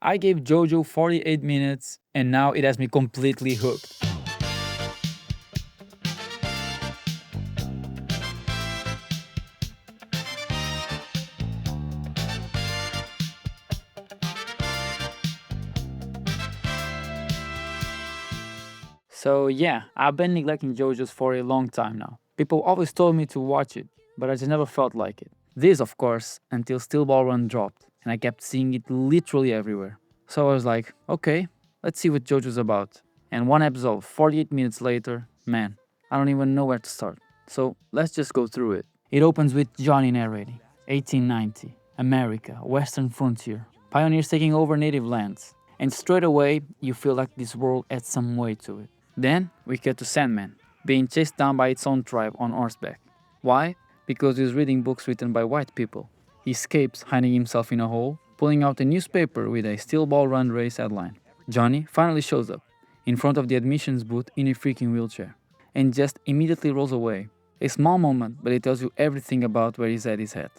I gave JoJo 48 minutes and now it has me completely hooked. So yeah, I've been neglecting JoJo's for a long time now. People always told me to watch it, but I just never felt like it. This, of course, until Steel Ball Run dropped, and I kept seeing it literally everywhere. So I was like, okay, let's see what JoJo's about. And one episode, 48 minutes later, man, I don't even know where to start. So let's just go through it. It opens with Johnny narrating 1890, America, Western frontier, pioneers taking over native lands. And straight away, you feel like this world adds some weight to it. Then we get to Sandman, being chased down by its own tribe on horseback. Why? Because he's reading books written by white people. He escapes, hiding himself in a hole, pulling out a newspaper with a Steel Ball Run race headline. Johnny finally shows up, in front of the admissions booth in a freaking wheelchair, and just immediately rolls away. A small moment, but it tells you everything about where his head is at.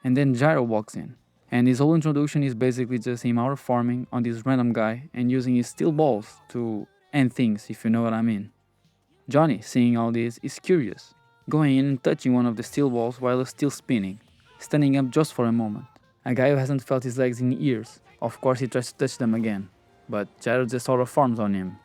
And then Gyro walks in, and his whole introduction is basically just him out farming on this random guy and using his steel balls to end things, if you know what I mean. Johnny, seeing all this, is curious, going in and touching one of the steel balls while it's still spinning, standing up just for a moment. A guy who hasn't felt his legs in years. Of course, he tries to touch them again, but Gyro just sort of forms on him,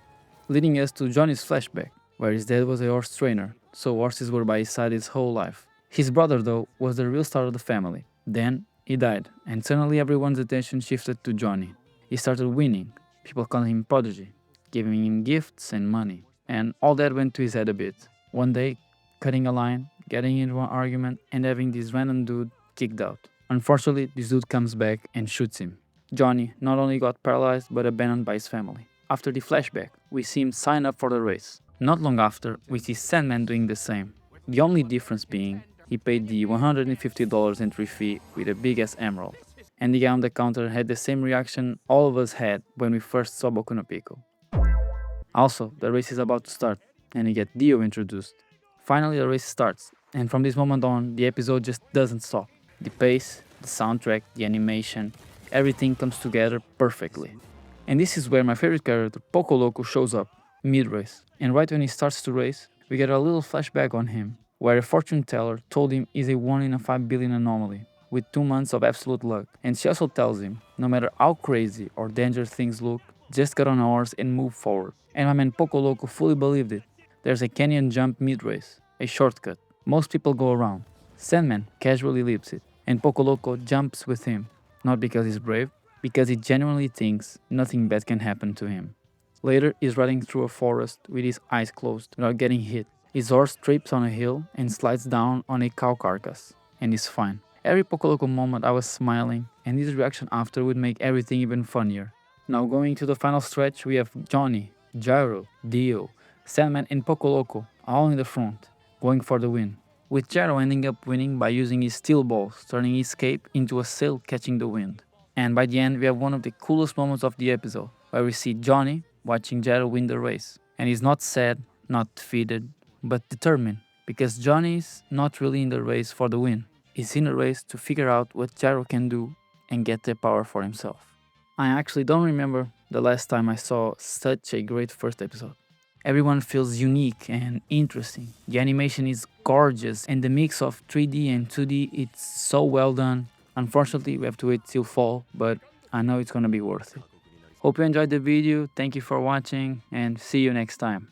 leading us to Johnny's flashback, where his dad was a horse trainer, so horses were by his side his whole life. His brother, though, was the real star of the family. Then he died, and suddenly everyone's attention shifted to Johnny. He started winning, people calling him Prodigy, giving him gifts and money, and all that went to his head a bit. One day, cutting a line, getting into an argument, and having this random dude kicked out. Unfortunately, this dude comes back and shoots him. Johnny not only got paralyzed but abandoned by his family. After the flashback, we see him sign up for the race. Not long after, we see Sandman doing the same. The only difference being, he paid the $150 entry fee with a big ass emerald. And the guy on the counter had the same reaction all of us had when we first saw Boku no Pico. Also, the race is about to start, and you get Dio introduced. Finally, the race starts, and from this moment on, the episode just doesn't stop. The pace, the soundtrack, the animation, everything comes together perfectly. And this is where my favorite character, Poco Loco, shows up, mid-race. And right when he starts to race, we get a little flashback on him, where a fortune teller told him he's a 1 in a 5 billion anomaly, with 2 months of absolute luck. And she also tells him, no matter how crazy or dangerous things look, just get on a horse and move forward. And my man Poco Loco fully believed it. There's a canyon jump mid-race, a shortcut. Most people go around. Sandman casually leaps it, and Poco Loco jumps with him, not because he's brave, because he genuinely thinks nothing bad can happen to him. Later, he's riding through a forest with his eyes closed without getting hit. His horse trips on a hill and slides down on a cow carcass, and he's fine. Every Poco Loco moment I was smiling, and his reaction after would make everything even funnier. Now going to the final stretch, we have Johnny, Gyro, Dio, Sandman and Poco Loco all in the front, going for the win. With Gyro ending up winning by using his steel balls, turning his cape into a sail catching the wind. And by the end, we have one of the coolest moments of the episode, where we see Johnny watching Gyro win the race. And he's not sad, not defeated, but determined, because Johnny is not really in the race for the win. He's in the race to figure out what Gyro can do and get the power for himself. I actually don't remember the last time I saw such a great first episode. Everyone feels unique and interesting. The animation is gorgeous and the mix of 3D and 2D, it's so well done. Unfortunately, we have to wait till fall, but I know it's gonna be worth it. Hope you enjoyed the video, thank you for watching, and see you next time.